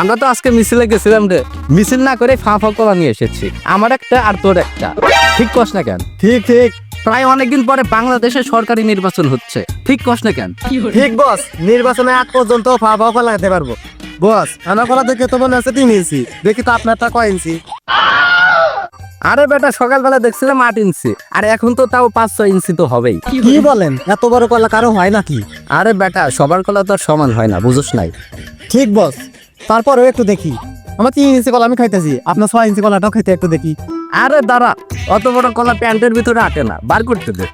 আমরা তো আজকে মিছিলে গেছিলাম রে, মিছিল না করে ফাঁফা কলা নিয়ে এসেছি। আমার একটা আর তোর একটা। ঠিক কস না কেন? ঠিক ঠিক প্রায় অনেকদিন পরে বাংলাদেশে সরকারি নির্বাচন হচ্ছে, ঠিক কস না কেন? ঠিক বস, নির্বাচনে আগ পর্যন্ত ফাঁপা লাগাতে পারবো। বস আমার কলা দেখে তো মনে হচ্ছে 3 ইঞ্চি, দেখি তো আপনারটা কয় ইঞ্চি? আরে বেটা, সকালবেলা দেখছিলাম 8 ইঞ্চি, আর এখন তো তাও 5-6 ইঞ্চি তো হবেই। কি বলেন, এত বড় কলা কারো হয় নাকি? আরে বেটা, সবার কলা তো আর সমান হয় না, বুঝোস নাই? ঠিক বস, তারপরেও একটু দেখি। আমার 3 ইঞ্চি কলা আমি খাইতেছি, আপনার 6 ইঞ্চি কলাটাও খাইতে একটু দেখি। আরে দাঁড়া, অত বড় কলা প্যান্টের ভিতরে আটে না, বার করতে দে।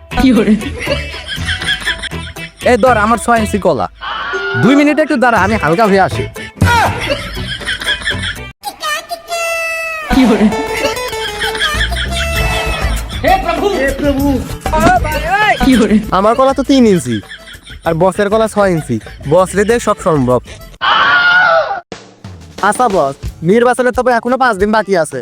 এই ধর আমার 6 ইঞ্চি কলা। 2 মিনিট একটু দাঁড়া, আমি হালকা হয়ে আসি। আমার কলা তো 3 ইঞ্চি, আর বসের কলা 6 ইঞ্চি। বস রে দেখ সব সম্ভব। আচ্ছা বস, নির্বাচনের তবে এখনো 5 দিন বাকি আছে।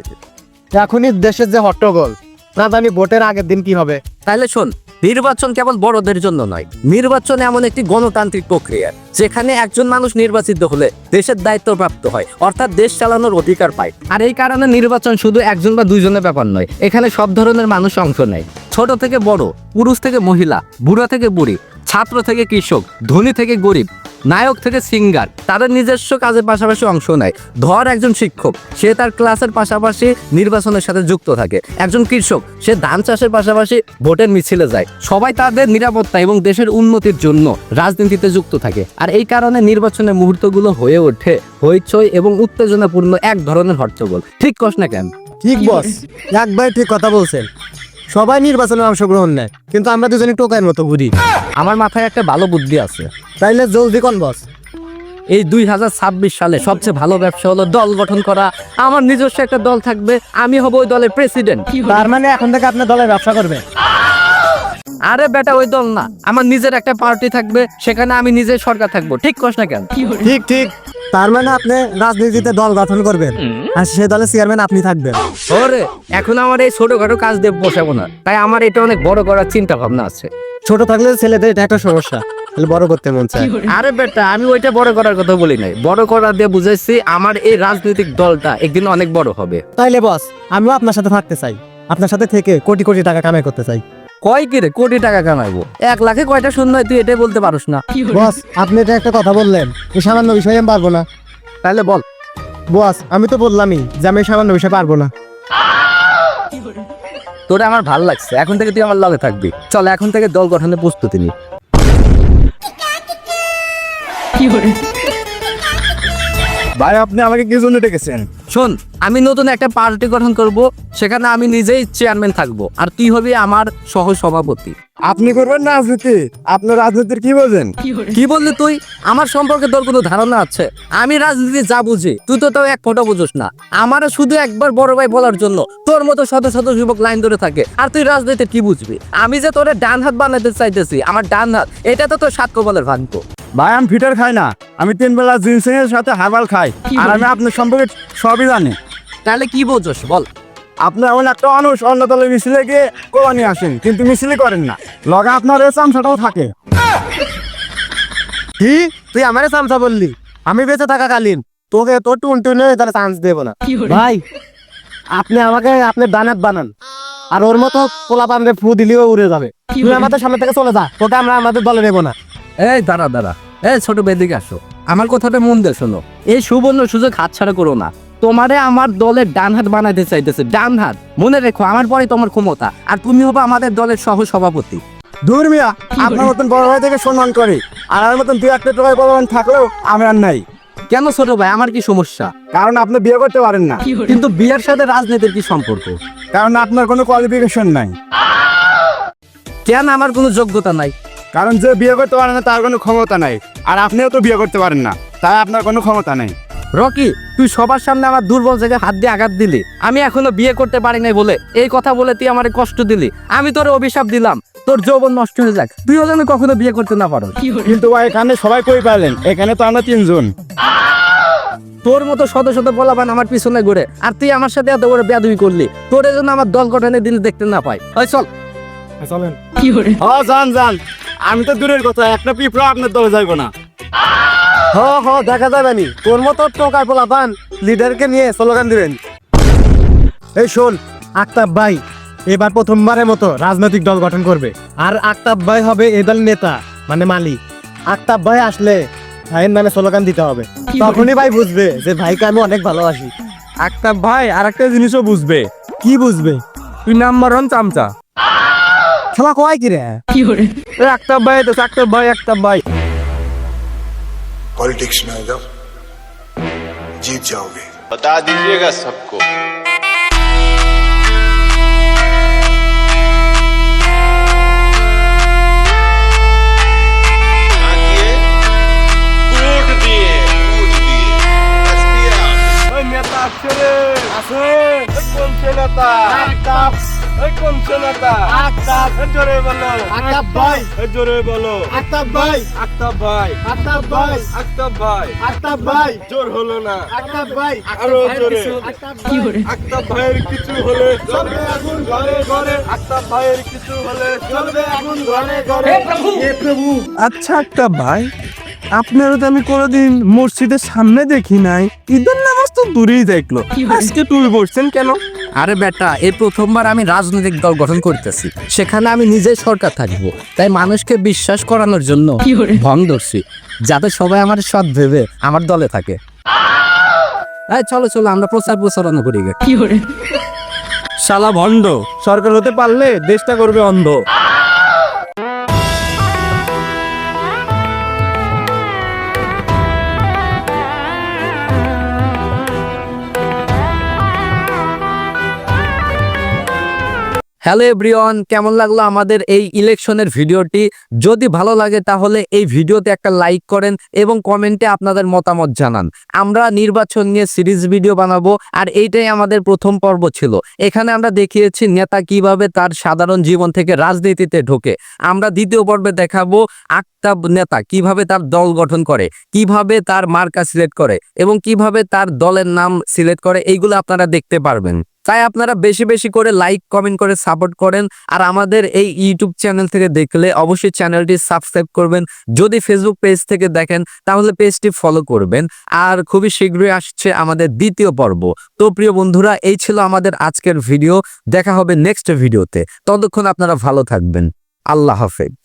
এখনই দেশের যে হট্টগোল, না জানি ভোটের আগের দিন কি হবে। তাহলে শোন, নির্বাচন কেবল বড়দের জন্য নয়। নির্বাচন এমন একটি গণতান্ত্রিক প্রক্রিয়া, যেখানে একজন মানুষ নির্বাচিত হলে দেশের দায়িত্বপ্রাপ্ত হয়, অর্থাৎ দেশ চালানোর অধিকার পায়। আর এই কারণে নির্বাচন শুধু একজন বা দুইজনের ব্যাপার নয়, এখানে সব ধরনের মানুষ অংশ নেয়। ছোট থেকে বড়, পুরুষ থেকে মহিলা, বুড়া থেকে বুড়ি, ছাত্র থেকে কৃষক, ধনী থেকে গরিব, নায়ক থেকে সিঙ্গার, তাদের নিজস্ব কাজের পাশাপাশি অংশ নেয়। ধর একজন শিক্ষক, সে তার ক্লাসের পাশাপাশি নির্বাচনের সাথে যুক্ত থাকে। একজন কৃষক, সে ধান চাষের পাশাপাশি ভোটের মিছিলে যায়। সবাই তাদের নিরাপত্তা এবং দেশের উন্নতির জন্য রাজনীতিতে যুক্ত থাকে। আর এই কারণে নির্বাচনের মুহূর্তগুলো হয়ে ওঠে হইচই এবং উত্তেজনাপূর্ণ এক ধরনের হট্টগোল। ঠিক কস না কেন? ঠিক বস, একবার ঠিক কথা বলছেন। সবাই নির্বাচনে অংশগ্রহণ নেয়, কিন্তু আমরা দুজনে টোকাইয়ের মতো ঘুরি। আমার মাথায় একটা ভালো বুদ্ধি আছে। তাইলে জলদি কোন বস। এই 2026 সালে সবচেয়ে ভালো ব্যবসা হলো দল গঠন করা। আমার নিজস্ব একটা দল থাকবে, আমি হব ওই দলের প্রেসিডেন্ট। তার মানে এখন থেকে আপনার দলের ব্যবসা করবে? আরে বেটা, ওই দল না, আমার নিজের একটা পার্টি থাকবে, সেখানে আমি নিজে সরকার থাকবো। ঠিক কস না কেন? ঠিক ঠিক, তার মানে আপনি রাজনীতিতে দল গঠন করবেন, আর সেই দলের চেয়ারম্যান আপনি থাকবেন। ওরে, এখন আমার এই ছোটখাটো কাজ দিয়ে বসাবো না, তাই আমার এটা অনেক বড় করার চিন্তা ভাবনা আছে। ছোট থাকলে ছেলেদের এটা একটা সমস্যা, তাহলে বড় করতে মন চায়। আরে বেটা, আমি ওইটা বড় করার কথা বলি নাই, বড় করা দিয়ে বুঝাইছি আমার এই রাজনৈতিক দলটা একদিন অনেক বড় হবে। তাইলে বস, আমিও আপনার সাথে থাকতে চাই, আপনার সাথে থেকে কোটি কোটি টাকা কামাই করতে চাই। কয় কি রে, কোটি টাকা কামাইবো? 1 লাখে কয়টা শূন্য হয় তুই এটাই বলতে পারোস না? বস, আপনি এটা একটা কথা বললেন, এই সামান্য বিষয়ে আমি পারবো না। তাহলে বল। বস, আমি তো বললামই যে আমি এই সামান্য বিষয়ে পারবো না। তোরে আমার ভালো লাগছে, এখন থেকে তুই আমার লগে থাকবি। চল, এখন থেকে দল গঠনের প্রস্তুতি নি। ভাই, আপনি আমাকে কি জন্য ডেকেছেন? শোন, আমি নতুন একটা পার্টি গঠন করব, সেখানে আমি নিজেই চেয়ারম্যান থাকবো, আর তুই হবি আমার সহ সভাপতি। আপনি করবেন না রাজনীতি? আপনার রাজনীতির কি বোঝেন? কি বললি তুই? আমার সম্পর্কে তোর কোনো ধারণা আছে? আমি রাজনীতি যা বুঝি, তুই তো তাও এক ফোঁটা বুঝোস না। আমারও শুধু একবার বড় ভাই বলার জন্য তোর মতো শত শত যুবক লাইন ধরে থাকে, আর তুই রাজনীতি কি বুঝবি? আমি যে তোরে ডান হাত বানাতে চাইতেছি, আমার ডান হাত, এটা তো তোর 7 কপালের ভাগ্য। ভাই, আমি ফিটার খাই না, আমি 3 বেলা জিনসিং এর সাথে হার্বাল খাই, আর আমি আপনার সম্পর্কে সবই জানি। তাহলে কি বোঝোস বল? আপনি এমন একটা মানুষ, অন্য দলের মিছিলে গিয়ে কোয়া নিয়ে আসেন, কিন্তু মিছিলে করেন না, লগে আপনার এই চামচাটাও থাকে। কি তুই আমারে চামচা বললি? আমি বেঁচে থাকাকালীন তোকে তোর টুনটুনে তারা চান্স দেবো না। ভাই, আপনি আমাকে আপনার ডানাত বানান, আর ওর মতো পোলা পান্ডে ফু দিলেও উড়ে যাবে। তুই আমাদের সামনে থেকে চলে যা, তোকে আমরা আমাদের দলে নেবো না। এই দাঁড়া দাঁড়া, এই ছোট বেদিকে আসো, আমার কথাটা মন দিয়ে শোনো। এই সুবর্ণ সুযোগ হাতছাড়া করো না। তোমারে আমার দলের ডান হাত বানাইতে চাইতেছে, ডান হাত। মনে রেখো, আমার পরে তোমার ক্ষমতা, আর তুমি হবে আমাদের দলের সহ সভাপতি। দূর মিয়া, আপনার মতন বড় ভাই থেকে সম্মান করি, আর আমার মতন 2-1 টাকা বড় থাকলেও আমি আর নাই। কেন ছোট ভাই, আমার কি সমস্যা? কারণ আপনি বিয়ে করতে পারেন না। কিন্তু বিয়ের সাথে রাজনীতির কি সম্পর্ক? কারণ আপনার কোনো কোয়ালিফিকেশন নাই। কেন আমার কোনো যোগ্যতা নাই? কারণ যে বিয়ে করতে পারে না তার কোনো ক্ষমতা নাই, আর আপনিও তো বিয়ে করতে পারেন না, তাই আপনার কোনো ক্ষমতা নাই। রকি, তুই সবার সামনে আমার দুর্বল জায়গায় হাত দিয়ে আঘাত দিলি। আমি এখনো বিয়ে করতে পারি নাই বলে এই কথা বলে তুই আমারে কষ্ট দিলি। আমি তোর অভিশাপ দিলাম, তোর যৌবন নষ্ট হয়ে যাক, তুইও যেন কখনো বিয়ে করতে না পারো। কিন্তু ভাই, এখানে সবাই কই পারলেন, এখানে তো আমরা 3 জন। তোর মতো শত শত বলাবান আমার পিছনে ঘুরে, আর তুই আমার সাথে এত বড় বেয়াদবি করলি। তোর জন্য আমার দল গঠনের দিন দেখতে না পাই। ওই চল। চলেন। যান যান, আমি তো দূরের কথা, একটা পিঁপড়া আপনার দলে যাইব না। দেখা যাবে নি তোর মতো টোকার পোলাপান লিডারকে নিয়ে স্লোগান দিবেন। এই শোন, আক্তাব ভাই এবার প্রথমবারের মতো রাজনৈতিক দল গঠন করবে, আর আক্তাব ভাই হবে এই দলের নেতা, মানে মালিক। আক্তাব ভাই আসলে ভাইয়ের নামে স্লোগান দিতে হবে, তখনই ভাই বুঝবে যে ভাইকে আমি অনেক ভালোবাসি। আক্তাব ভাই আর একটা জিনিসও বুঝবে। কি বুঝবে? তুই নাম্বার 1 চামচা। খেলা কয় কি রে? আক্তাব ভাই তো আক্তাব ভাই। पॉलिटिक्स में आ जाओ, जीत जाओगे। बता दीजिएगा सबको। জোর হলো না, আরো জোরে। আক্তাব ভাইয়ের কিছু হলে চলবে আগুন ঘরে ঘরে। আক্তাব ভাইয়ের কিছু হলে চলবে আগুন ঘরে ঘরে। হে প্রভু। আচ্ছা আক্তাব ভাই, আপনারও তো আমি কোনোদিন মসজিদের সামনে দেখি নাই, ঈদের নামাজ তো দূরেই দেখলো, আজকে তুমি বসছেন কেন? আরে বেটা, এই প্রথমবার আমি রাজনৈতিক দল গঠন করতেছি, সেখানে আমি নিজে সরকার থাকবো, তাই মানুষকে বিশ্বাস করানোর জন্য ভং ধরছি, যাতে সবাই আমার সৎ ভেবে আমার দলে থাকে। এই চলো চলো আমরা প্রচারণা করি গে। শালা ভণ্ড, সরকার হতে পারলে দেশটা করবে অন্ধ। হ্যালো এভরিওয়ান, কেমন লাগলো আমাদের এই ইলেকশনের ভিডিওটি? যদি ভালো লাগে তাহলে এই ভিডিওতে একটা লাইক করেন এবং কমেন্টে আপনাদের মতামত জানান। আমরা নির্বাচন নিয়ে সিরিজ ভিডিও বানাবো, আর এইটাই আমাদের প্রথম পর্ব ছিল। এখানে আমরা দেখিয়েছি নেতা কিভাবে তার সাধারণ জীবন থেকে রাজনীতিতে ঢোকে। আমরা দ্বিতীয় পর্বে দেখাবো আক্তাব নেতা কিভাবে তার দল গঠন করে, কিভাবে তার মার্কা সিলেক্ট করে এবং কিভাবে তার দলের নাম সিলেক্ট করে। এইগুলো আপনারা দেখতে পারবেন। তাই আপনারা বেশি বেশি করে লাইক কমেন্ট করে সাপোর্ট করেন। আর আমাদের এই ইউটিউব চ্যানেল থেকে দেখলে অবশ্যই চ্যানেলটি সাবস্ক্রাইব করবেন। যদি ফেসবুক পেজ থেকে দেখেন তাহলে পেজটি ফলো করবেন। আর খুবই শীঘ্রই আসছে আমাদের দ্বিতীয় পর্ব। তো প্রিয় বন্ধুরা, এই ছিল আমাদের আজকের ভিডিও। দেখা হবে নেক্সট ভিডিওতে। ততক্ষণ আপনারা ভালো থাকবেন। আল্লাহ হাফেজ।